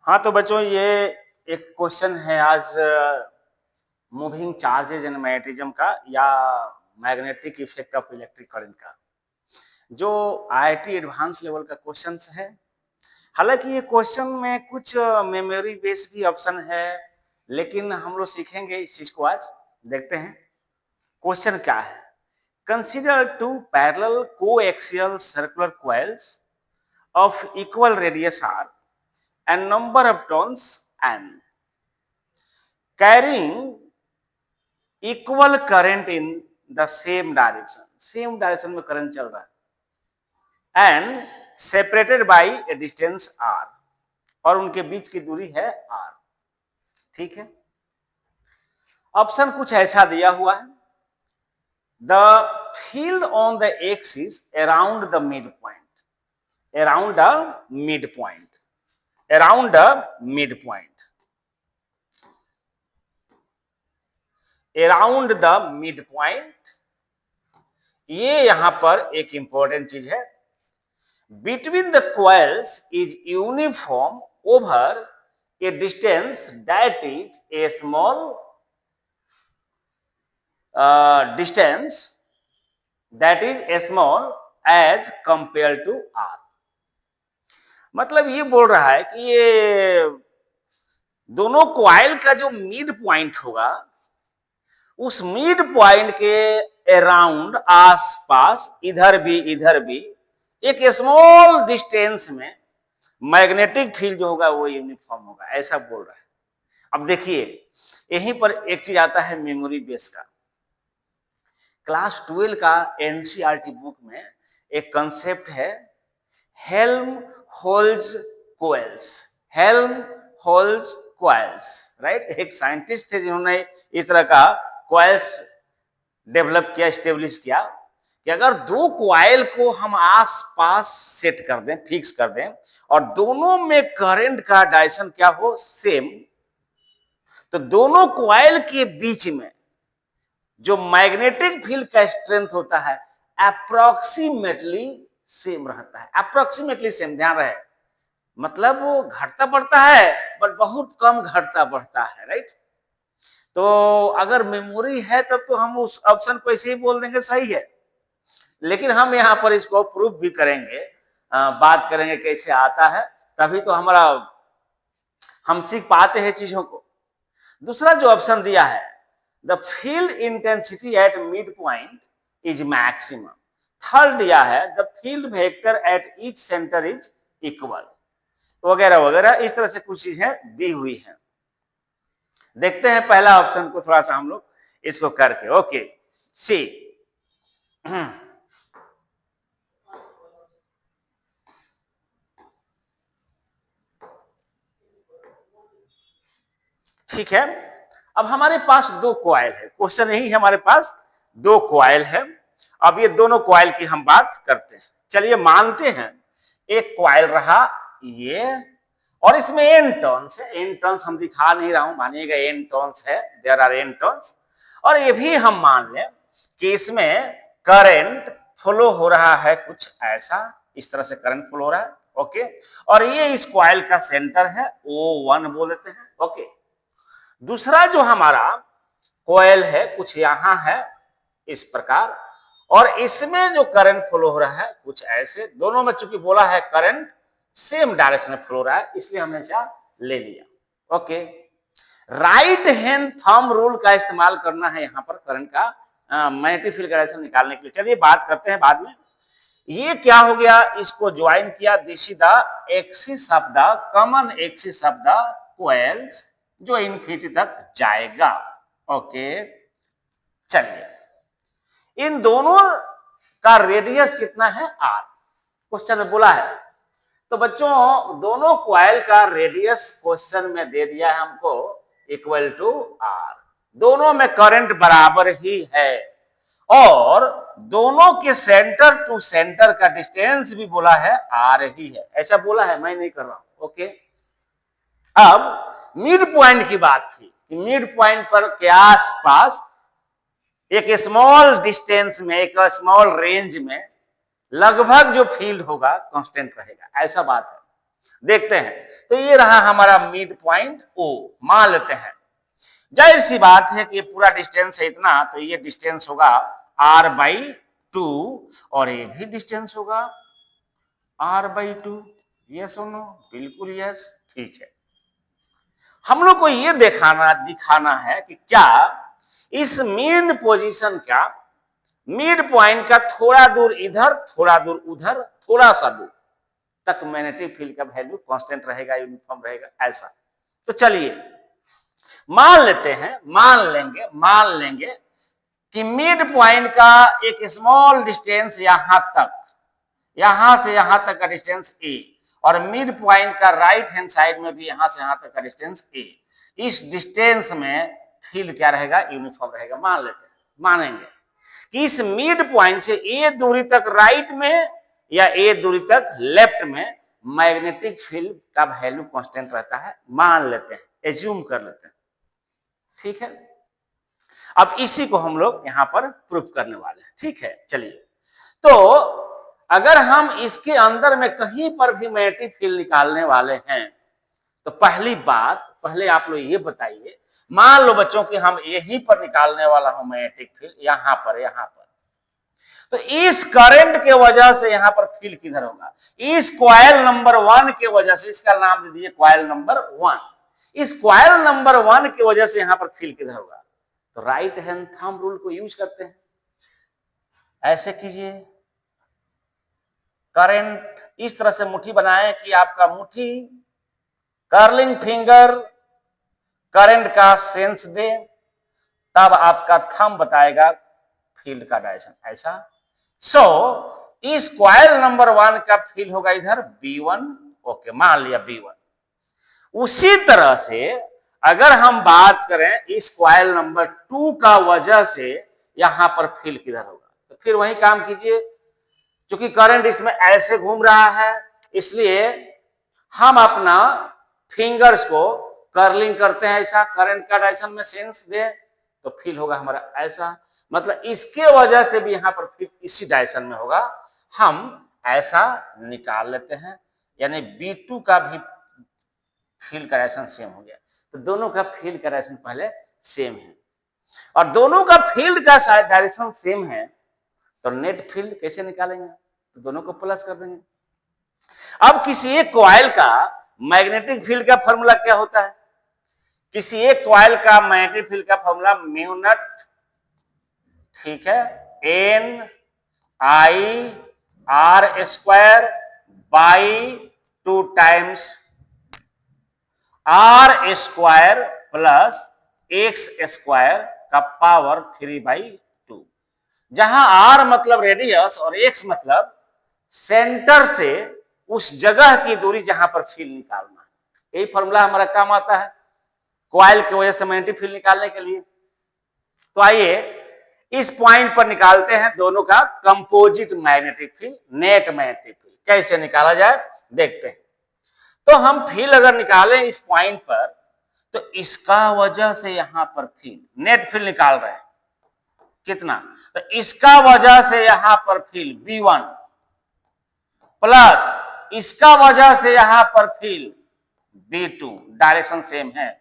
हाँ तो बच्चों ये एक क्वेश्चन है आज मूविंग चार्जेज एंड मैग्नेटिज्म का या magnetic effect of electric current का, जो आईआईटी एडवांस लेवल का क्वेश्चन है। हालांकि ये क्वेश्चन में कुछ मेमोरी बेस्ड भी ऑप्शन है, लेकिन हम लोग सीखेंगे इस चीज को आज। देखते हैं क्वेश्चन क्या है। Consider two parallel coaxial circular coils of equal radius r and number of turns n carrying equal current in the same direction में करंट चल रहा है and separated by a distance r, और उनके बीच की दूरी है r। ठीक है, ऑप्शन कुछ ऐसा दिया हुआ है। The field on the axis around the midpoint, around the midpoint, around the midpoint, around the midpoint, ये यहां पर एक इंपॉर्टेंट चीज है। Between the coils is uniform over a distance that is a small distance that is as small as compared to r। मतलब ये बोल रहा है कि ये दोनों क्वाइल का जो मिड पॉइंट होगा, उस मिड पॉइंट के अराउंड, आसपास, इधर भी एक स्मॉल डिस्टेंस में मैग्नेटिक फील्ड जो होगा वो यूनिफॉर्म होगा, ऐसा बोल रहा है। अब देखिए यहीं पर एक चीज आता है मेमोरी बेस का। क्लास 12 का एनसीईआरटी बुक में एक कंसेप्ट है Helmholtz coils, Helmholtz coils, right. एक साइंटिस्ट थे जिन्होंने इस तरह का कॉइल्स डेवलप किया, स्टेब्लिश किया कि अगर दो कॉइल को हम आस-पास सेट कर दें, फिक्स कर दें, और दोनों में करंट का डायरेक्शन क्या हो, सेम, तो दोनों कॉइल के बीच में जो मैग्नेटिक फील्ड का स्ट्रेंथ होता है अप्रोक्सीमेटली सेम रहता है। अप्रोक्सीमेटली सेम, ध्यान रहे, मतलब वो घटता बढ़ता है बट बहुत कम घटता बढ़ता है, राइट। तो अगर मेमोरी है तब तो हम उस ऑप्शन को ऐसे ही बोल देंगे, सही है। लेकिन हम यहाँ पर इसको प्रूफ भी करेंगे, बात करेंगे कैसे आता है, तभी तो हम सीख पाते हैं चीजों को। दूसरा जो ऑप्शन दिया है, the field intensity at mid point is maximum. Third दिया है the field vector at each centre is equal, वगैरह वगैरह, इस तरह से कुछ चीजें दी हुई हैं। देखते हैं पहला ऑप्शन को थोड़ा सा हम लोग इसको करके। ओके, सी ठीक है। अब हमारे पास दो कॉइल है, क्वेश्चन यही है, हमारे पास दो कॉइल है। अब ये दोनों कॉइल की हम बात करते हैं। चलिए मानते हैं एक कॉइल रहा ये, और इसमें एन टर्न्स है। एन टर्न्स हम दिखा नहीं रहा हूं, मानिएगा एन टर्न्स है, देयर आर एन टर्न्स। और ये भी हम मान लें कि इसमें करंट फ्लो हो रहा है कुछ ऐसा, इस तरह से करंट फ्लो हो रहा है। ओके, और ये इस कॉइल का सेंटर है, O1 बोल देते हैं। ओके, दूसरा जो हमारा कॉइल है कुछ यहां है इस प्रकार, और इसमें जो करंट फ्लो हो रहा है कुछ ऐसे। दोनों में चूंकि बोला है करंट सेम डायरेक्शन में फ्लो हो रहा है, इसलिए हमने ऐसा ले लिया। Okay, right hand thumb rule का इस्तेमाल करना है यहां पर करंट का मैग्नेटिक फील्ड का डायरेक्शन निकालने के लिए। चलिए बात करते हैं बाद में। ये क्या हो गया, इसको ज्वाइन किया, this is the axis of the common axis of the coils जो इनफिनिटी तक जाएगा। ओके, चलिए इन दोनों का रेडियस कितना है, r, क्वेश्चन में बोला है। तो बच्चों दोनों कॉइल का रेडियस क्वेश्चन में दे दिया है हमको इक्वल टू r। दोनों में करंट बराबर ही है, और दोनों के सेंटर टू सेंटर का डिस्टेंस भी बोला है r ही है, ऐसा बोला है, मैं नहीं कर रहा हूं। ओके, अब मिड पॉइंट की बात थी कि मिड पॉइंट पर के आसपास एक स्मॉल डिस्टेंस में, एक स्मॉल रेंज में लगभग जो फील्ड होगा कांस्टेंट रहेगा, ऐसा बात है। देखते हैं। तो ये रहा हमारा मिड पॉइंट ओ, मान लेते हैं। जाहिर सी बात है कि ये पूरा डिस्टेंस है इतना, तो ये डिस्टेंस होगा r/2 और ये भी डिस्टेंस होगा r/2। यस और नो? बिल्कुल यस। ठीक है, हम लोग को ये दिखाना है कि क्या इस मेन पोजीशन का, मिड पॉइंट का थोड़ा दूर इधर, थोड़ा दूर उधर, थोड़ा सा दूर तक मैग्नेटिक फील्ड का वैल्यू कांस्टेंट रहेगा, यूनिफॉर्म रहेगा, ऐसा। तो चलिए मान लेंगे कि मिड पॉइंट का एक स्मॉल डिस्टेंस यहां से यहां तक का डिस्टेंस ए, और मिड पॉइंट का राइट हैंड साइड में भी यहां से यहां तक का डिस्टेंस ए। इस डिस्टेंस में फील्ड क्या रहेगा? यूनिफॉर्म रहेगा। मानेंगे कि इस मिड पॉइंट से ए दूरी तक राइट में या ए दूरी तक लेफ्ट में मैग्नेटिक फील्ड का वैल्यू कांस्टेंट रहता है। मान लेते हैं, एज्यूम कर लेते हैं। ठीक है, अब इसी को हम लोग यहां पर प्रूफ करने वाले हैं। ठीक है, चलिए। तो अगर हम इसके अंदर में कहीं पर भी मैग्नेटिक फील्ड निकालने वाले हैं, तो पहली बात, पहले आप लोग ये बताइए, मान लो बच्चों कि हम यहीं पर निकालने वाला हूं मैग्नेटिक फील्ड, यहां पर, तो इस करंट के वजह से यहां पर फील्ड किधर होगा? इस कॉइल नंबर 1 के वजह से, इसका नाम दे दीजिए कॉइल नंबर 1। इस कॉइल नंबर 1 की वजह से यहां पर फील्ड किधर होगा? तो राइट हैंड थंब रूल को यूज करते हैं। ऐसे कीजिए, करंट इस तरह से मुट्ठी बनाएं कि आपका मुट्ठी, कर्लिंग फिंगर करंट का सेंस दे, तब आपका थंब बताएगा फील्ड का डायरेक्शन, ऐसा। सो इस कॉइल नंबर 1 का फील्ड होगा इधर B1। ओके, मान लिया B1। उसी तरह से अगर हम बात करें इस कॉइल नंबर 2 का वजह से यहां पर फील्ड किधर होगा, तो फिर वही काम कीजिए। क्योंकि करंट इसमें ऐसे घूम रहा है, इसलिए हम अपना फिंगर्स को कर्लिंग करते हैं, ऐसा करंट का डायरेक्शन में सेंस दे, तो फील्ड होगा हमारा ऐसा। मतलब इसके वजह से भी यहां पर फील्ड इसी डायरेक्शन में होगा। हम ऐसा निकाल लेते हैं, यानी B2 का भी फील्ड का डायरेक्शन सेम हो गया। तो दोनों का फील्ड का डायरेक्शन पहले सेम है, और दोनों का फील्ड का डायरेक्शन सेम है, तो नेट फील्ड कैसे निकालेंगे? तो दोनों को प्लस कर देंगे। अब किसी एक कॉइल का मैग्नेटिक फील्ड का फॉर्मूला क्या होता है? किसी एक कॉइल का मैग्नेटिक फील्ड का फॉर्मूला म्यू नॉट, ठीक है, N/R² by 2 times R² plus X² का पावर 3/2, जहां R मतलब रेडियस और X मतलब सेंटर से उस जगह की दूरी जहां पर फील्ड निकालना है। यही फॉर्मूला हमारा काम आता है कॉइल की वजह से मैग्नेटिक फील्ड निकालने के लिए। तो आइए इस पॉइंट पर निकालते हैं दोनों का composite magnetic field, net magnetic field. कैसे निकाला जाए देखते हैं। तो हम फील्ड अगर निकालें इस पॉइंट पर, तो इसका वजह से यहां पर फील्ड, नेट फील्ड निकाल रहे हैं कितना, तो इसका वजह से यहां पर फील्ड B1 प्लस इसका वजह से यहां पर फील्ड B2, डायरेक्शन सेम है।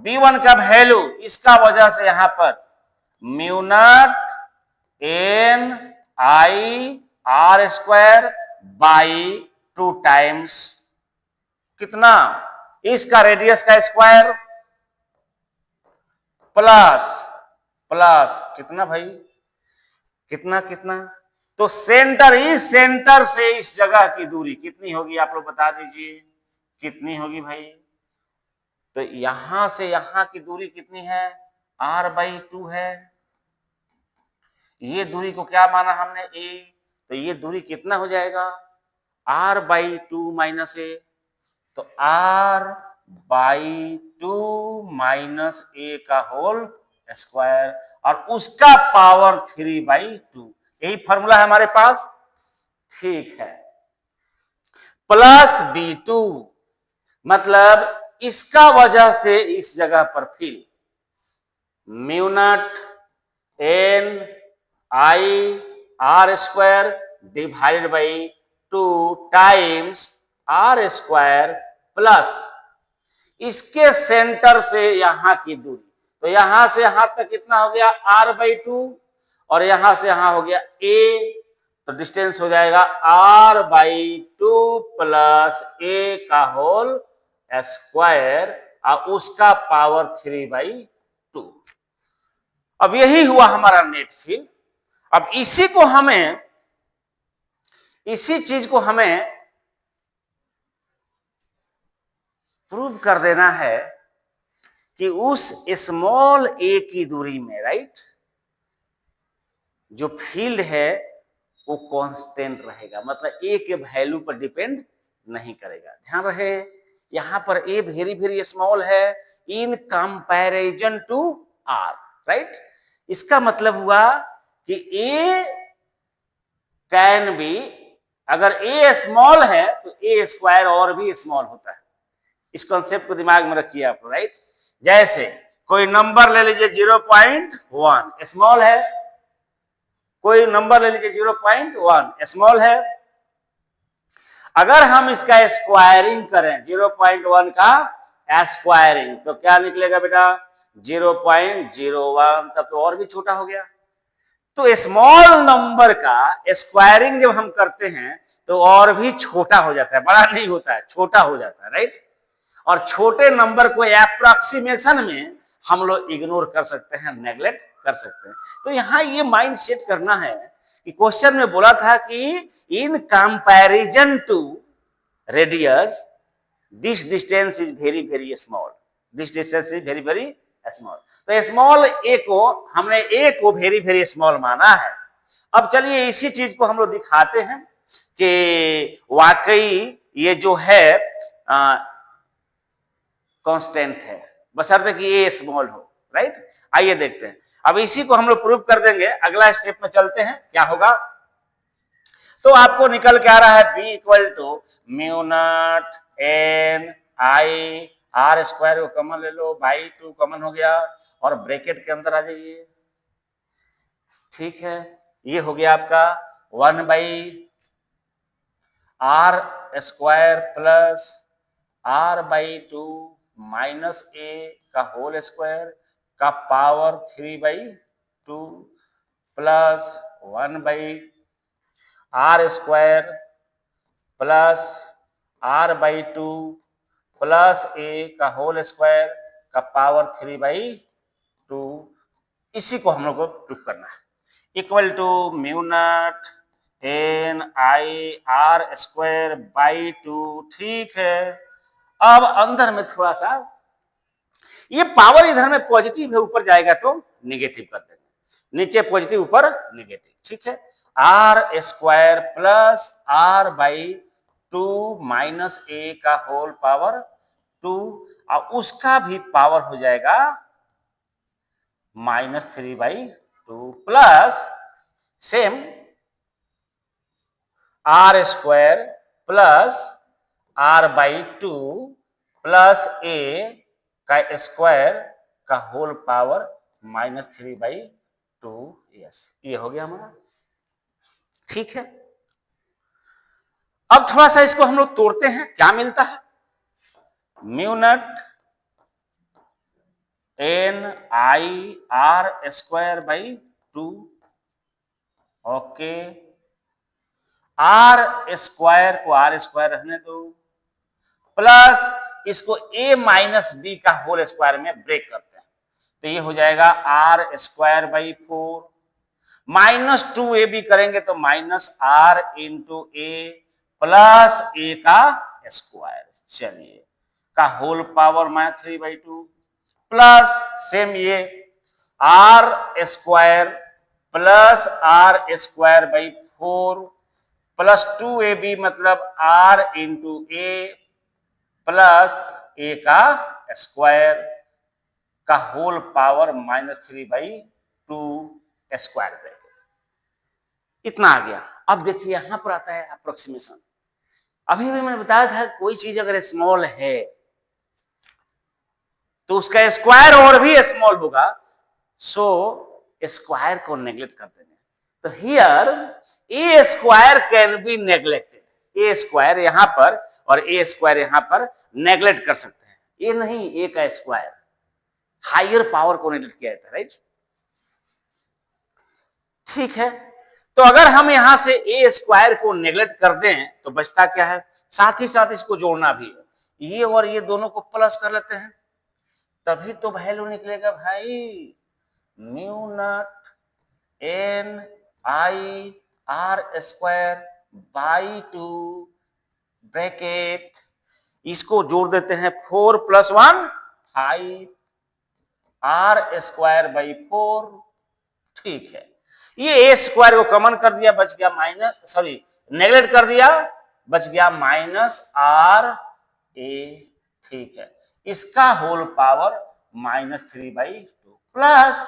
B1 का वैल्यू इसका वजह से यहां पर mu naught N/R² by 2 times कितना, इसका रेडियस का स्क्वायर प्लस कितना भाई, कितना, तो इस सेंटर से इस जगह की दूरी कितनी होगी आप लोग बता दीजिए, कितनी होगी भाई? तो यहां से यहां की दूरी कितनी है? R/2 है। ये दूरी को क्या माना हमने? A। तो ये दूरी कितना हो जाएगा? R/2 minus A। तो R/2 माइनस A का होल स्क्वायर, और उसका पावर 3/2। यही फॉर्मूला है हमारे पास। ठीक है, प्लस B2 मतलब इसका वजह से इस जगह पर field mu naught N/R² divided by 2 times R square plus इसके सेंटर से यहां की दूरी, तो यहां से यहां तक कितना हो गया r/2 और यहां से यहां हो गया a, तो डिस्टेंस हो जाएगा r/2 प्लस a का होल स्क्वायर और उसका पावर 3/2। अब यही हुआ हमारा नेट फील्ड। अब इसी चीज को हमें प्रूव कर देना है कि उस स्मॉल a की दूरी में, राइट, जो फील्ड है वो कांस्टेंट रहेगा, मतलब a के वैल्यू पर डिपेंड नहीं करेगा। ध्यान रहे यहां पर a वेरी वेरी स्मॉल है in comparison to r, right. इसका मतलब हुआ कि a कैन बी, अगर a स्मॉल है तो a स्क्वायर और भी स्मॉल होता है। इस कॉन्सेप्ट को दिमाग में रखिए आप, राइट। जैसे कोई नंबर ले लीजिए 0.1 स्मॉल है, कोई नंबर ले लीजिए 0.1 स्मॉल है, अगर हम इसका स्क्वायरिंग करें 0.1 का स्क्वायरिंग तो क्या निकलेगा बेटा 0.01, तब तो और भी छोटा हो गया। तो स्मॉल नंबर का स्क्वायरिंग जब हम करते हैं तो और भी छोटा हो जाता है, बड़ा नहीं होता है, छोटा हो जाता है, राइट। और छोटे नंबर को एप्रोक्सीमेशन में हम लोग इग्नोर कर सकते हैं, नेग्लेक्ट कर सकते हैं। तो यहां ये माइंड सेट करना है कि क्वेश्चन में बोला था कि in comparison to radius this distance is very very small, this distance is very very small. तो स्मॉल ए को हमने ए को वेरी वेरी स्मॉल माना है। अब चलिए इसी चीज को हम लोग दिखाते हैं कि वाकई ये जो है कांस्टेंट है, बशर्ते कि ए स्मॉल हो, राइट। आइए देखते हैं, अब इसी को हम लोग प्रूव कर देंगे। अगला स्टेप में चलते हैं, क्या होगा। तो आपको निकल के आ रहा है b equal to mu naught N I R square को कॉमन ले लो, बाई 2 कॉमन हो गया और ब्रैकेट के अंदर आ जाइए, ठीक है। ये हो गया आपका 1/r square plus r/2 minus a का होल स्क्वायर का power 3/2 plus 1/r square plus r/2 plus a का होल स्क्वायर का पावर 3/2। इसी को हम लोग को प्रूफ करना है, equal to mu naught N I R square by 2, ठीक है। अब अंदर में थोड़ा सा ये पावर इधर में पॉजिटिव है, ऊपर जाएगा तो निगेटिव कर देंगे, नीचे पॉजिटिव ऊपर निगेटिव, ठीक है। R square plus r/2 minus a का होल पावर 2 और उसका भी पावर हो जाएगा -3/2 plus same r square plus r/2 plus a का स्क्वायर का होल पावर -3/2। यस, ये हो गया हमारा, ठीक है। अब थोड़ा सा इसको हम लोग तोड़ते हैं, क्या मिलता है। Mu naught N I R square by 2, okay. R square को आर स्क्वायर रहने दो, प्लस इसको a माइनस बी का होल स्क्वायर में ब्रेक करते हैं, तो ये हो जाएगा are square by 4 minus 2ab करेंगे तो minus r into A plus a का स्क्वायर, चलिए, का होल पावर -3/2 प्लस सेम ये r square plus r square by 4 plus 2ab मतलब r into A plus a का स्क्वायर का होल पावर -3/2 स्क्वायर ब्रैकेट, इतना आ गया। अब देखिए यहां पर आता है अप्रोक्सीमेशन। अभी भी मैंने बताया था कोई चीज अगर स्मॉल है तो उसका स्क्वायर और भी स्मॉल होगा, सो स्क्वायर को नेग्लेक्ट कर देंगे। तो here A square can be neglected, A square यहां पर और ए स्क्वायर यहां पर नेग्लेक्ट कर सकते हैं। ये नहीं, ए का स्क्वायर, हायर पावर को नेग्लेक्ट किया जाता है, राइट। ठीक है, तो अगर हम यहां से ए स्क्वायर को नेग्लेक्ट कर दें तो बचता क्या है, साथ ही साथ इसको जोड़ना भी है, ये और ये दोनों को प्लस कर लेते हैं, तभी तो वैल्यू निकलेगा भाई, mu naught N I R square by 2 bracket, इसको जोड़ देते हैं 4 + 1 5 आर स्क्वायर बाई 4। ठीक है, ये ए स्क्वायर को कॉमन कर दिया, बच गया नेगलेक्ट कर दिया, बच गया -r a। ठीक है, इसका होल पावर -3/2 प्लस,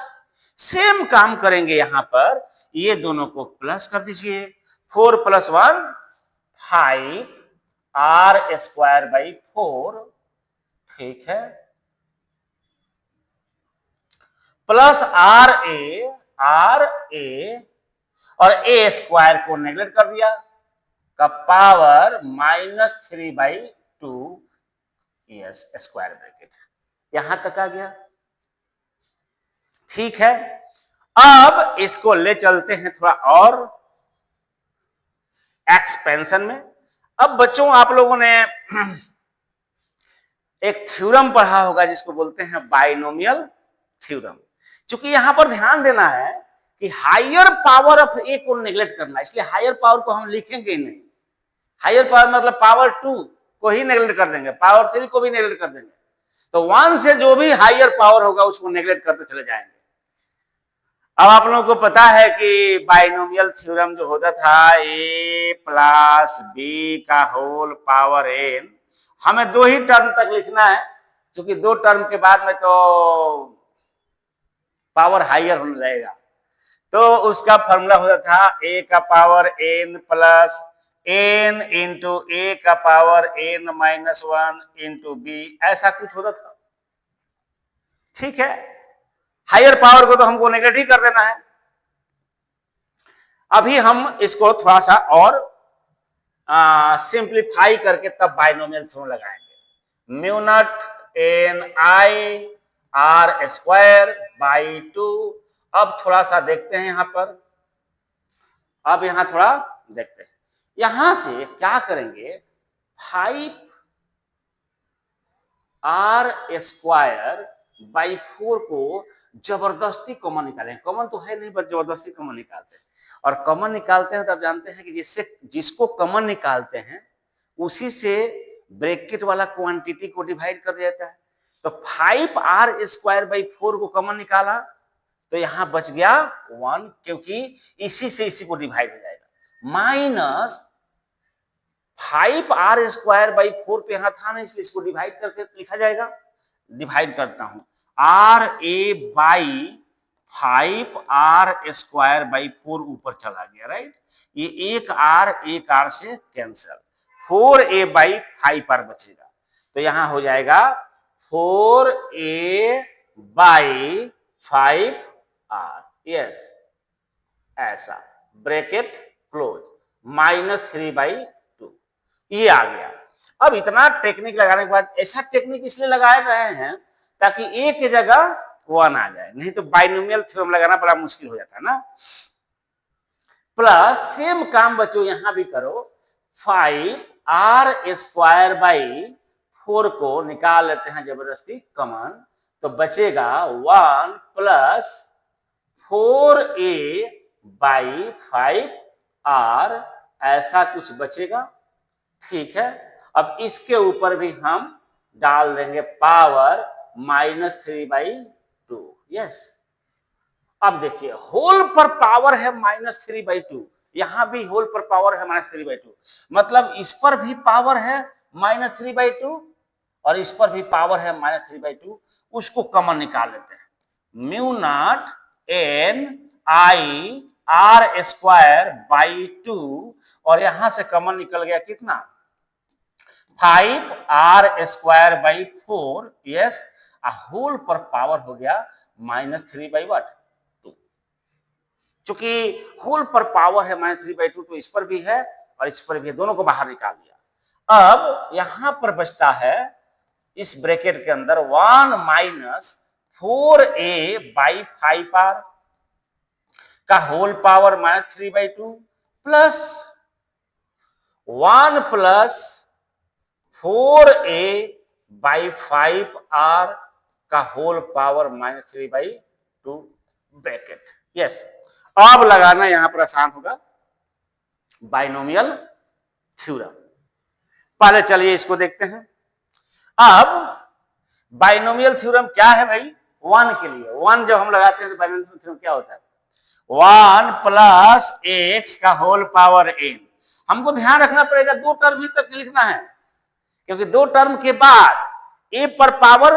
सेम काम करेंगे यहां पर, ये दोनों को प्लस कर दीजिए, 4 + 1 5 r स्क्वायर बाई 4। ठीक है, प्लस आर ए और ए स्क्वायर को नेगलेक्ट कर दिया, का पावर -3/2 यस स्क्वायर ब्रैकेट, यहां तक आ गया। ठीक है, अब इसको ले चलते हैं थोड़ा और एक्सपेंशन में। अब बच्चों आप लोगों ने एक थ्योरम पढ़ा होगा जिसको बोलते हैं बाइनोमियल थ्योरम। क्योंकि यहां पर ध्यान देना है कि हायर पावर ऑफ ए को नेग्लेक्ट करना, इसलिए हायर पावर को हम लिखेंगे ही नहीं। हायर पावर मतलब पावर 2 को ही नेग्लेक्ट कर देंगे, पावर 3 को भी नेग्लेक्ट कर देंगे, तो 1 से जो भी हायर पावर होगा उसको नेग्लेक्ट करते चले जाएंगे। अब आप लोगों को पता है कि बाइनोमियल थ्योरम जो होता था a + b का होल पावर n, हमें 2 ही टर्म तक लिखना है, क्योंकि 2 टर्म के बाद में तो पावर हायर होने लगेगा। तो उसका फॉर्मूला होता था a का power n plus n into a का पावर n -1 इंटू b, ऐसा कुछ होता था। ठीक है, हायर पावर को तो हमको नेगेटिव कर देना है। अभी हम इसको थोड़ा सा और सिंप्लीफाई करके तब बाइनोमियल थ्योरम लगाएंगे। Mu naught N I R square by 2। अब थोड़ा सा देखते हैं यहां पर, अब यहां थोड़ा देखते हैं, यहां से क्या करेंगे, 5 आर स्क्वायर बाई 4 को जबरदस्ती कॉमन निकालें। कॉमन तो है नहीं, बस जबरदस्ती कॉमन निकालते हैं, और कॉमन निकालते हैं तब जानते हैं कि जिसको कॉमन निकालते हैं उसी से ब्रैकेट वाला क्वांटिटी को डिवाइड कर दिया जाता है। तो 5 आर स्क्वायर बाई 4 को कॉमन निकाला तो यहां बच गया 1, क्योंकि इसी से इसी को डिवाइड हो जाएगा, माइनस 5 आर स्क्वायर बाई 4 पे यहां था ना, इसलिए इसको डिवाइड करके लिखा जाएगा। डिवाइड करता हूं, R A by 5 R square by 4 ऊपर चला गया, राइट। ये एक आर से कैंसिल, 4a बाई 5 आर बचेगा, तो यहां हो जाएगा 4a बाई 5 आर, यस ऐसा, ब्रैकेट क्लोज, -3/2, ये आ गया। अब इतना टेक्निक लगाने के बाद, ऐसा टेक्निक इसलिए लगाए रहे हैं ताकि ए की जगह 1 आ जाए, नहीं तो बाइनोमियल थ्योरम लगाना बड़ा मुश्किल हो जाता है ना। प्लस सेम काम बच्चों यहां भी करो, 5 आर स्क्वायर बाई 4 को निकाल लेते हैं जबरदस्ती कॉमन, तो बचेगा 1 प्लस 4a बाई 5 आर, ऐसा कुछ बचेगा। ठीक है, अब इसके ऊपर भी हम डाल देंगे पावर -3/2, यस। अब देखिए होल पर पावर है -3/2, यहां भी होल पर पावर है -3/2, मतलब इस पर भी पावर है -3/2 और इस पर भी पावर है -3/2, उसको कॉमन निकाल लेते हैं। Mu naught N I R square by 2, और यहां से कॉमन निकल गया कितना, 5 R square by 4, yes, whole पर पावर हो गया -3/2। चूंकि होल पर पावर है -3/2, तो इस पर भी है और इस पर भी है, दोनों को बाहर निकाल दिया। अब यहां पर बचता है इस ब्रैकेट के अंदर 1 माइनस 4a/5r का whole power -3/2 plus 1 plus 4a/5r का होल पावर -3/2 ब्रैकेट। यस, अब लगाना यहां पर आसान होगा बाइनोमियल थ्योरम। पहले चलिए इसको देखते हैं। अब बाइनोमियल थ्योरम क्या है भाई? 1 के लिए 1 जब हम लगाते हैं तो बाइनोमियल थ्योरम क्या होता है? 1 प्लस एक्स का होल पावर n। हमको ध्यान रखना पड़ेगा दो टर्म ही तक लिखना है, क्योंकि दो टर्म के बाद a पर पावर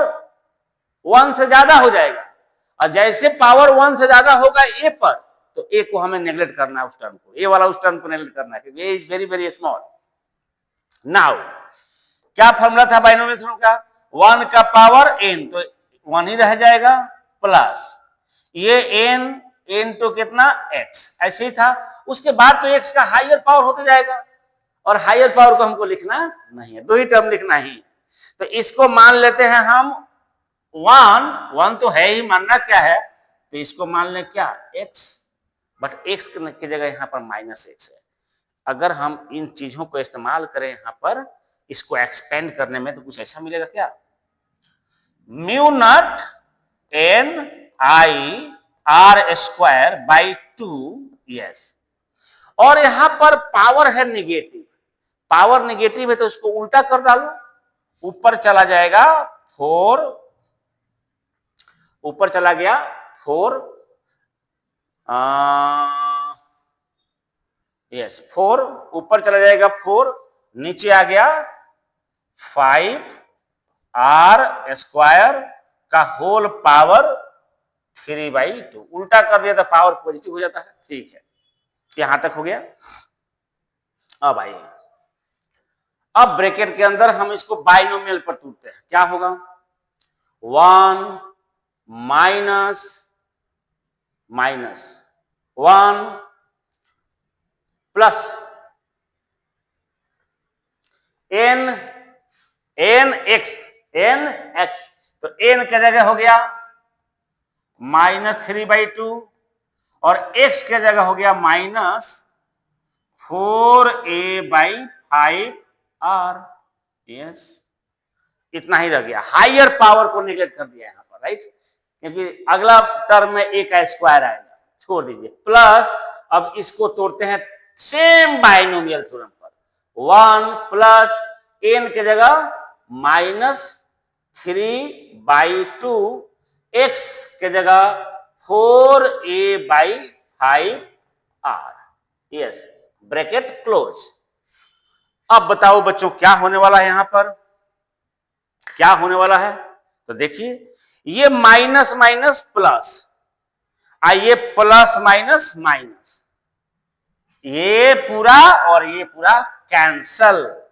1 से ज्यादा हो जाएगा, और जैसे पावर 1 से ज्यादा होगा a पर, तो a को हमें नेग्लेक्ट करना है, उस टर्म को, a वाला उस टर्म को नेग्लेक्ट करना है, क्योंकि a is very very small. Now क्या फॉर्मूला था बाइनोमियल थ्योरम का? 1 का पावर n, तो 1 ही रह जाएगा, प्लस ये n तो कितना x, ऐसे ही था। उसके बाद तो x का हायर पावर होते जाएगा, और हायर पावर को हमको लिखना नहीं है, दो ही टर्म लिखना ही। तो इसको मान लेते हैं हम 1 तो है ही, मानना क्या है, तो इसको मान लें क्या x, बट x की जगह यहाँ पर -x है। अगर हम इन चीजों को इस्तेमाल करें यहाँ पर इसको एक्सपेंड करने में, तो कुछ ऐसा मिलेगा क्या? Mu naught ni/r²/2। यस, और यहां पर पावर है निगेटिव, पावर निगेटिव है तो इसको उल्टा कर डालो, ऊपर चला जाएगा 4, ऊपर चला गया 4, यस 4 ऊपर चला जाएगा 4, नीचे आ गया 5r² का होल पावर 3/2। उल्टा कर दिया तो पावर पॉजिटिव हो जाता है। ठीक है, यहां तक हो गया। अब आइए, अब ब्रैकेट के अंदर हम इसको बाइनोमियल पर टूटते हैं, क्या होगा? 1 माइनस 1 प्लस nx, तो n की जगह हो गया -3/2, और x की जगह हो गया -4a/5r। यस, इतना ही रह गया, हायर पावर को निगलेक्ट कर दिया यहां पर, राइट, क्योंकि अगला टर्म में a का स्क्वायर आएगा, छोड़ दीजिए, प्लस अब इसको तोड़ते हैं सेम बाइनोमियल थ्योरम पर। 1 प्लस n की जगह -3/2, x की जगह 4a/5r। Yes, bracket close. अब बताओ बच्चों क्या होने वाला है यहां पर? क्या होने वाला है? तो देखिए, ये माइनस माइनस प्लस, आइए प्लस माइनस माइनस, ये पूरा और ये पूरा कैंसल,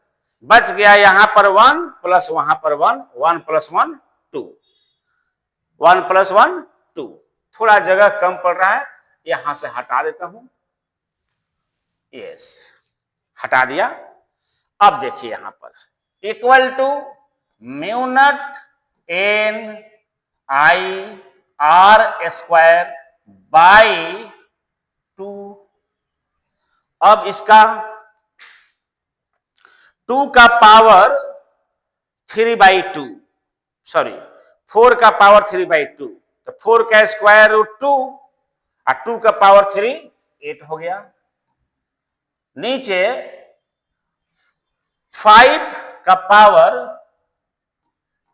बच गया यहां पर 1 प्लस वहां पर 1, 1 प्लस 1 2, 1 प्लस 1 2। थोड़ा जगह कम पड़ रहा है, यहां से हटा देता हूं। यस, हटा दिया। अब देखिए यहां पर equal to mu not ni/r²/2। अब इसका 2 का पावर 3/2, सॉरी 4 का पावर 3/2, तो 4 का स्क्वायर रूट 2 और 2 का पावर 3 8 हो गया। नीचे 5 का पावर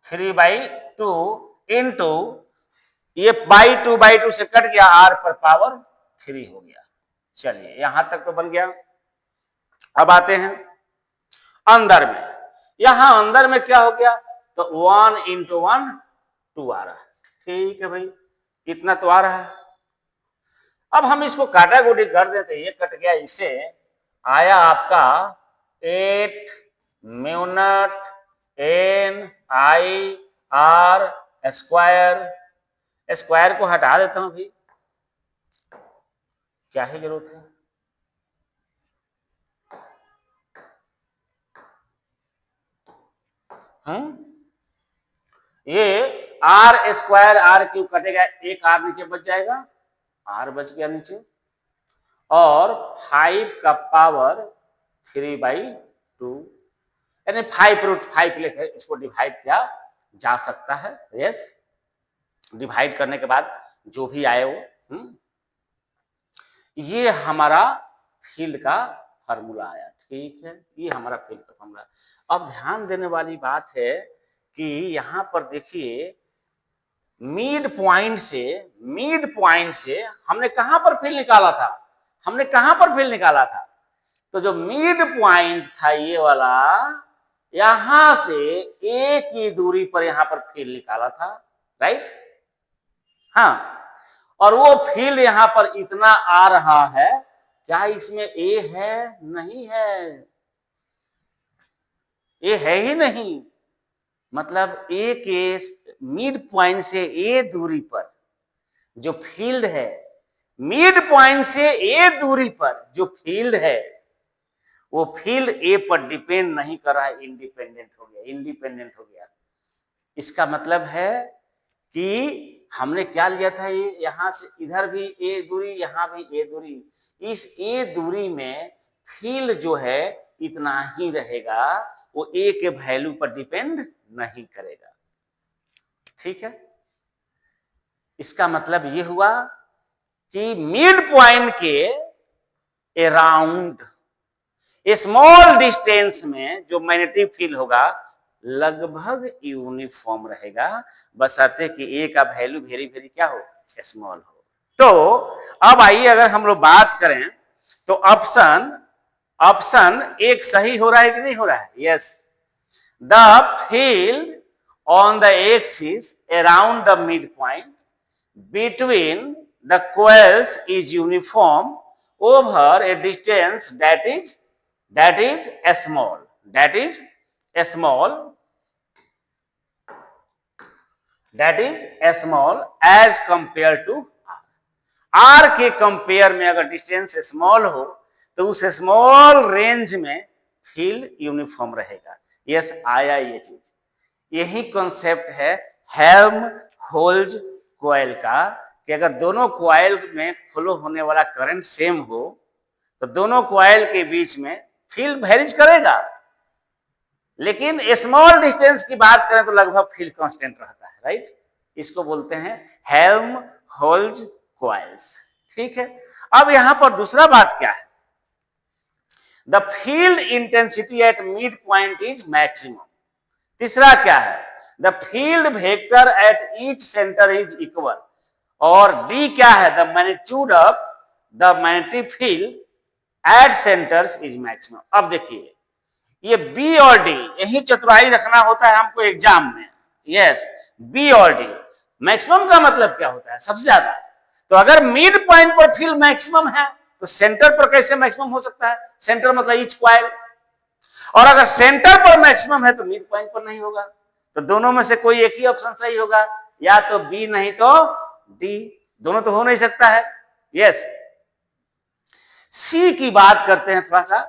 3/2 इंटू ये बाई टू से कट गया, r पर पावर 3 हो गया। चलिए यहां तक तो बन गया। अब आते हैं अंदर में, यहां अंदर में क्या हो गया? तो 1 इंटू 1 2 आ रहा है। ठीक है भाई, इतना तो आ रहा है। अब हम इसको काटाकुटी कर देते, ये कट गया, इसे आया आपका 8 म्यू नॉट ni/r²। स्क्वायर को हटा देता हूं भाई, क्या ही जरूरत है। ये आर स्क्वायर आर क्यूब कटेगा, एक आर नीचे बच जाएगा, आर बच गया नीचे, और 5 का पावर 3/2, यानी 5 लेके इसको डिवाइड किया जा सकता है। यस, डिवाइड करने के बाद जो भी आए वो, ये हमारा फील्ड का फार्मूला आया। ठीक है, ये हमारा फील्ड का फार्मूला। अब ध्यान देने वाली बात है कि यहां पर देखिए, मिड पॉइंट से हमने कहां पर फील्ड निकाला था, तो जो मिड पॉइंट था ये वाला, यहां से एक ही दूरी पर यहां पर फील्ड निकाला था, राइट। हाँ, और वो फील्ड यहां पर इतना आ रहा है, क्या इसमें ए है? नहीं है, ए है ही नहीं। मतलब ए के मिड पॉइंट से ए दूरी पर जो फील्ड है, मिड पॉइंट से ए दूरी पर जो फील्ड है, वो फील्ड ए पर डिपेंड नहीं कर रहा है, इंडिपेंडेंट हो गया। इसका मतलब है कि हमने क्या लिया था, ये यहां से इधर भी ए दूरी, यहां भी ए दूरी, इस ए दूरी में फील्ड जो है इतना ही रहेगा, वो ए के वैल्यू पर डिपेंड नहीं करेगा। ठीक है, इसका मतलब ये हुआ कि मिड पॉइंट के अराउंड स्मॉल डिस्टेंस में जो मैग्नेटिक फील्ड होगा लगभग यूनिफॉर्म रहेगा, बशर्ते कि ए का वैल्यू वेरी वेरी क्या हो, स्मॉल हो। तो अब आइए, अगर हम लोग बात करें तो ऑप्शन एक सही हो रहा है कि नहीं हो रहा है? Yes, the field on the axis around the mid point between the coils is uniform over a distance that is small as compared to r के कंपेयर में अगर डिस्टेंस स्मॉल हो तो उस स्मॉल रेंज में फील्ड यूनिफॉर्म रहेगा। Yes, आया ये चीज, यही कॉन्सेप्ट है हेल्महोल्ट्ज कॉइल का, कि अगर दोनों कॉइल में फ्लो होने वाला करंट सेम हो तो दोनों कॉइल के बीच में फील्ड वेरीज करेगा, लेकिन स्मॉल डिस्टेंस की बात करें तो लगभग फील्ड कांस्टेंट रहता है, राइट। इसको बोलते हैं हेल्महोल्ट्ज कॉइल्स। ठीक है, अब यहां पर दूसरा बात क्या है, the field intensity at mid point is maximum. तीसरा क्या है, the field vector at each centre is equal, और डी क्या है, the magnitude of the magnetic field at centres is maximum. अब देखिए, ये बी और डी, यही चतुराई रखना होता है हमको एग्जाम में। यस, बी और डी, मैक्सिमम का मतलब क्या होता है, सबसे ज्यादा। तो अगर मिड पॉइंट पर फील्ड मैक्सिमम है तो सेंटर पर कैसे मैक्सिमम हो सकता है? सेंटर मतलब ईच कॉइल, और अगर सेंटर पर मैक्सिमम है तो मिड पॉइंट पर नहीं होगा। तो दोनों में से कोई एक ही ऑप्शन सही होगा, या तो बी नहीं तो डी, दोनों तो हो नहीं सकता है। यस, सी की बात करते हैं थोड़ा सा,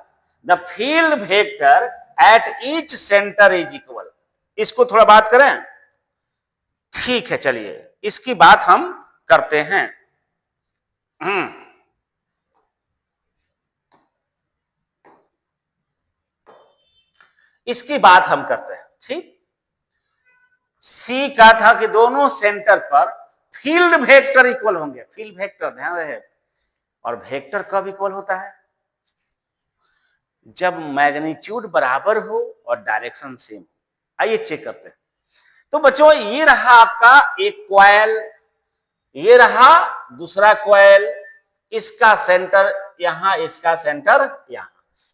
the field vector at each centre is equal. इसको थोड़ा बात करें, ठीक है, चलिए इसकी बात हम करते हैं। इसकी बात हम करते हैं, ठीक। सी का था कि दोनों सेंटर पर फील्ड वेक्टर इक्वल होंगे, फील्ड वेक्टर ध्यान रहे, और वेक्टर कब इक्वल होता है? जब मैग्नीट्यूड बराबर हो और डायरेक्शन सेम हो। आइए चेक करते हैं। तो बच्चों, ये रहा आपका एक कॉइल, ये रहा दूसरा कॉइल, इसका सेंटर यहां, इसका सेंटर यहां,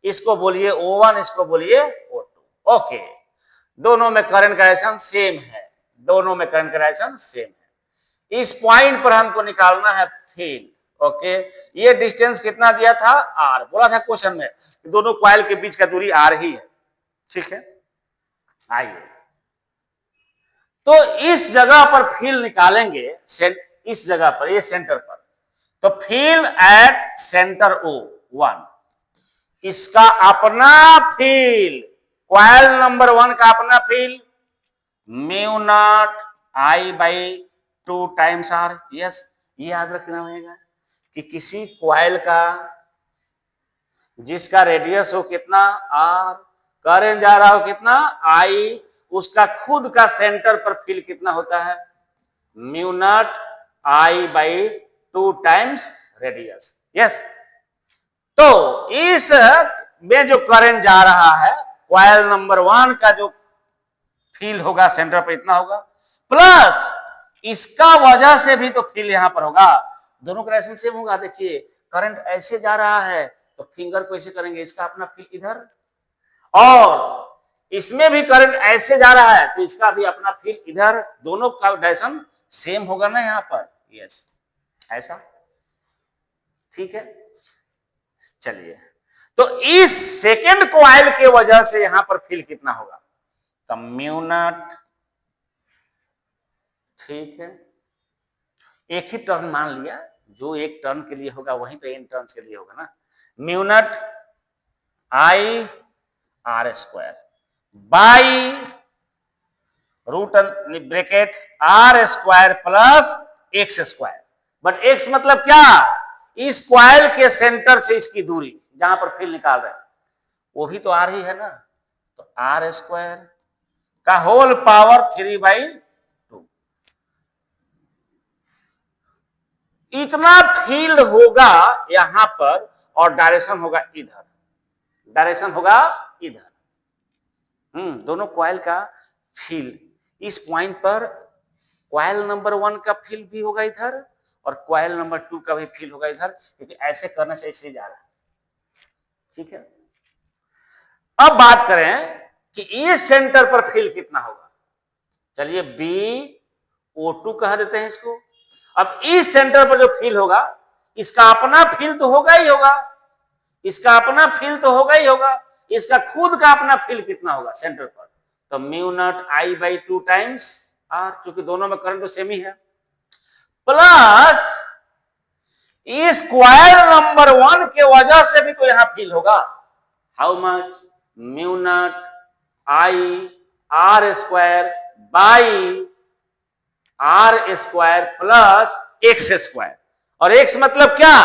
इसको बोलिए O1, इसको बोलिए O2। ओके, दोनों में करंट का डायरेक्शन सेम है, दोनों में करंट का डायरेक्शन सेम है। इस पॉइंट पर हमको निकालना है फील्ड। ओके, ये डिस्टेंस कितना दिया था? आर, बोला था क्वेश्चन में कि दोनों कॉइल के बीच का दूरी आर ही है। ठीक है, आइए, तो इस जगह पर फील्ड निकालेंगे, इस जगह पर, ये सेंटर पर, तो फील्ड एट सेंटर O1, इसका अपना फील्ड, कॉइल नंबर 1 का अपना field, mu naught I by 2 times R. Yes, ये याद रखना होगा कि किसी क्वाइल का जिसका रेडियस हो कितना आर, करंट जा रहा हो कितना आई, उसका खुद का सेंटर पर फील्ड कितना होता है mu naught I by 2 times radius. Yes, तो इस में जो करंट जा रहा है क्वाइल नंबर 1 का जो फील्ड होगा सेंटर पर इतना होगा, प्लस इसका वजह से भी तो फील्ड यहां पर होगा, दोनों का डायरेक्शन सेम होगा। देखिए करंट ऐसे जा रहा है तो फिंगर को ऐसे करेंगे, इसका अपना फील्ड इधर, और इसमें भी करंट ऐसे जा रहा है तो इसका भी अपना फील्ड इधर, दोनों का डायरेक्शन सेम होगा ना यहां पर। यस, ऐसा ठीक है। चलिए, तो इस सेकेंड कॉइल के वजह से यहां पर फील्ड कितना होगा, तो म्यू नॉट, ठीक है, एक ही टर्न मान लिया, जो एक टर्न के लिए होगा वहीं पे n टर्न के लिए होगा ना, mu naught I R square by root bracket R square plus X square. But X मतलब क्या, इस क्वाइल के सेंटर से इसकी दूरी जहां पर फील्ड निकाल रहे हैं वो भी तो आर ही है ना, तो आर स्क्वायर का होल पावर 3/2। इतना फील्ड होगा यहां पर और डायरेक्शन होगा इधर, डायरेक्शन होगा इधर। दोनों क्वाइल का फील्ड इस पॉइंट पर क्वाइल नंबर 1 का फील्ड भी होगा इधर और क्वाइल नंबर 2 का भी फील्ड होगा इधर, क्योंकि ऐसे करने से ऐसे जा रहा है। ठीक है, अब बात करें कि इस सेंटर पर फील्ड कितना होगा, चलिए BO2 कह देते हैं इसको। अब इस सेंटर पर जो फील्ड होगा इसका अपना फील्ड तो होगा ही होगा, इसका अपना फील्ड तो होगा ही होगा, इसका खुद का अपना फील्ड कितना होगा सेंटर पर, तो mu naught I by 2 times R, क्योंकि दोनों में करंट तो सेम ही है, प्लस इस क्वाइल नंबर 1 के वजह से भी तो यहां फील्ड होगा, how much, mu naught I R square by R square plus X square. और एक्स मतलब क्या,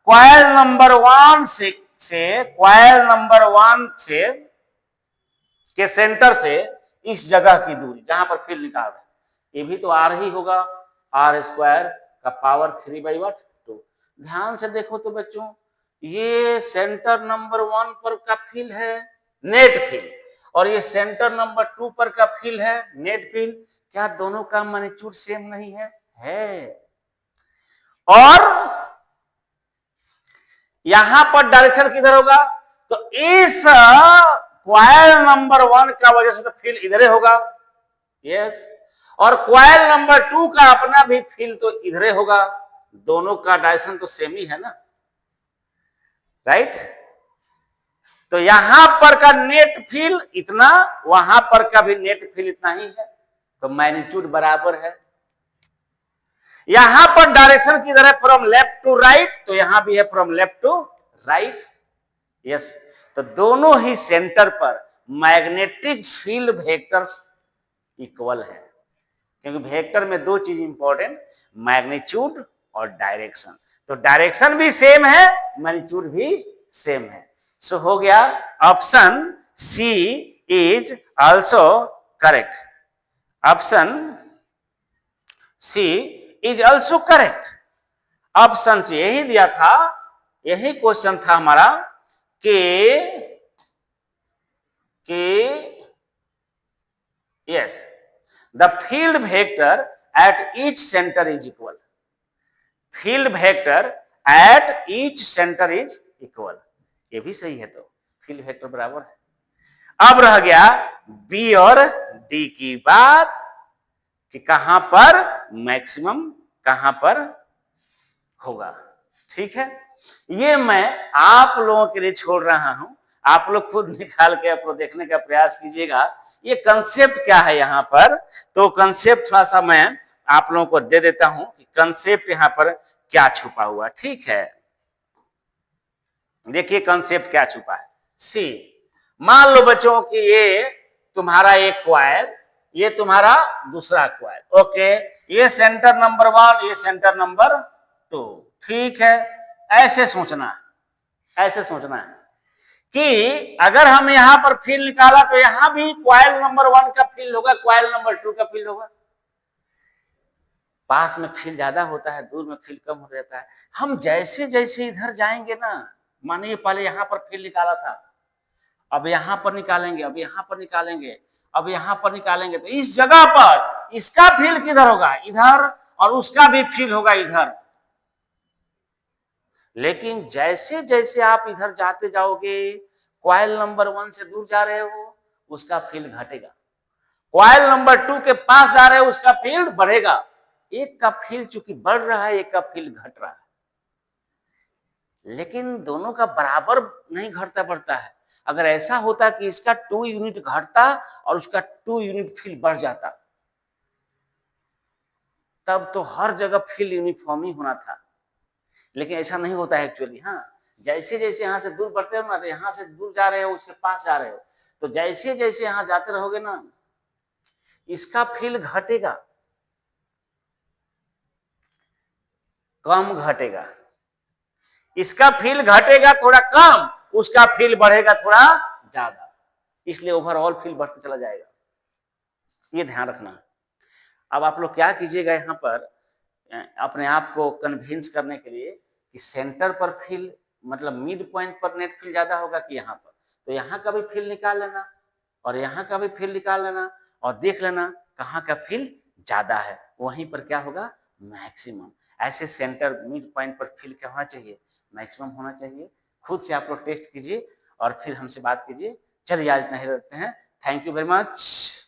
क्वाइल नंबर 1 से क्वाइल नंबर 1 से के सेंटर से इस जगह की दूरी जहां पर फील्ड निकाल रहे हैं, ये भी तो आर ही होगा, आर स्क्वायर का पावर 3/2। ध्यान से देखो तो बच्चों, ये सेंटर नंबर 1 पर का फील्ड है नेट फील्ड, और ये सेंटर नंबर 2 पर का फील्ड है नेट फील्ड। क्या दोनों का मैग्नीट्यूड सेम नहीं है? है। और यहां पर डायरेक्शन किधर होगा, तो इस क्वाइल नंबर 1 का वजह से तो फील्ड इधर होगा। यस, और क्वाइल नंबर 2 का अपना भी फील्ड तो इधर होगा, दोनों का डायरेक्शन तो सेम ही है ना, राइट। तो यहां पर का नेट फील्ड इतना, वहां पर का भी नेट फील्ड इतना ही है, तो मैग्नीट्यूड बराबर है। यहां पर डायरेक्शन किधर है, फ्रॉम लेफ्ट टू राइट, तो यहां भी है from left to right. Yes, तो दोनों ही सेंटर पर मैग्नेटिक फील्ड वेक्टर्स इक्वल है, क्योंकि वेक्टर में दो चीज इंपॉर्टेंट, मैग्नीट्यूड और डायरेक्शन। तो डायरेक्शन भी सेम है, मैग्नीट्यूड भी सेम है। सो हो गया, option C is also correct, option C is also correct. Option C यही दिया था, यही क्वेश्चन था हमारा कि yes the field vector at each centre is equal, field vector at each centre is equal, ये भी सही है, तो फील्ड वेक्टर बराबर है। अब रह गया बी और डी की बात कि कहां पर मैक्सिमम कहां पर होगा। ठीक है, ये मैं आप लोगों के लिए छोड़ रहा हूं, आप लोग खुद निकाल के अपने देखने का प्रयास कीजिएगा ये कंसेप्ट क्या है यहां पर। तो कंसेप्ट थोड़ा सा मैं आप लोगों को दे देता हूं कि कंसेप्ट यहां पर क्या छुपा हुआ। ठीक है, देखिए कंसेप्ट क्या छुपा है। सी, मान लो बच्चों कि ये तुम्हारा एक क्वाइल ये तुम्हारा दूसरा क्वाइल। ओके, ये सेंटर नंबर 1, ये सेंटर नंबर 2। ठीक है, ऐसे सोचना है, ऐसे सोचना है कि अगर हम यहां पर फील्ड निकाला तो यहां भी क्वाइल नंबर 1 का फील्ड होगा, क्वाइल नंबर 2 का फील्ड होगा। पास में फील्ड ज्यादा होता है, दूर में फील्ड कम हो जाता है। हम जैसे जैसे इधर जाएंगे ना, मानिए पहले यहां पर फील्ड निकाला था, अब यहां पर निकालेंगे, अब यहां पर निकालेंगे, अब यहां पर निकालेंगे, तो इस जगह पर इसका फील्ड किधर होगा? इधर, और उसका भी फील्ड होगा इधर। लेकिन जैसे जैसे आप इधर जाते जाओगे, क्वाइल नंबर 1 से दूर जा रहे हो, उसका फील्ड घटेगा। क्वाइल नंबर 2 के पास जा रहे हो, उसका फील्ड बढ़ेगा। एक का फील्ड चूंकि बढ़ रहा है, एक का फील्ड घट रहा है, लेकिन दोनों का बराबर नहीं घटता बढ़ता है। अगर ऐसा होता कि इसका 2 यूनिट घटता और उसका 2 यूनिट फील्ड बढ़ जाता, तब तो हर जगह फील्ड यूनिफॉर्म ही होना था। लेकिन ऐसा नहीं होता है एक्चुअली। हाँ, जैसे जैसे यहाँ से दूर बढ़ते हो ना, तो यहाँ से दूर जा रहे हो, उसके पास जा रहे हो, तो जैसे जैसे यहाँ जाते रहोगे ना, इसका फील्ड घटेगा, कम घटेगा। इसका फील्ड घटेगा थोड़ा कम, उसका फील्ड बढ़ेगा थोड़ा ज्यादा, इसलिए ओवरऑल फील्ड बढ़ते चला जाएगा। ये ध्यान रखना। अब आप लोग क्या कीजिएगा, यहाँ पर अपने आप को कन्विंस करने के लिए कि सेंटर पर फील्ड, मतलब मिड पॉइंट पर नेट फील्ड ज्यादा होगा कि यहाँ पर, तो यहाँ का भी फील्ड निकाल लेना और यहाँ का भी फील्ड निकाल लेना और देख लेना कहाँ का फील्ड ज्यादा है, वहीं पर क्या होगा? मैक्सिमम। ऐसे सेंटर मिड पॉइंट पर फील्ड क्या होना चाहिए? मैक्सिमम होना चाहिए। खुद से आप लोग टेस्ट कीजिए और फिर हमसे बात कीजिए। चलिए आज इतना ही रखते हैं। Thank you very much.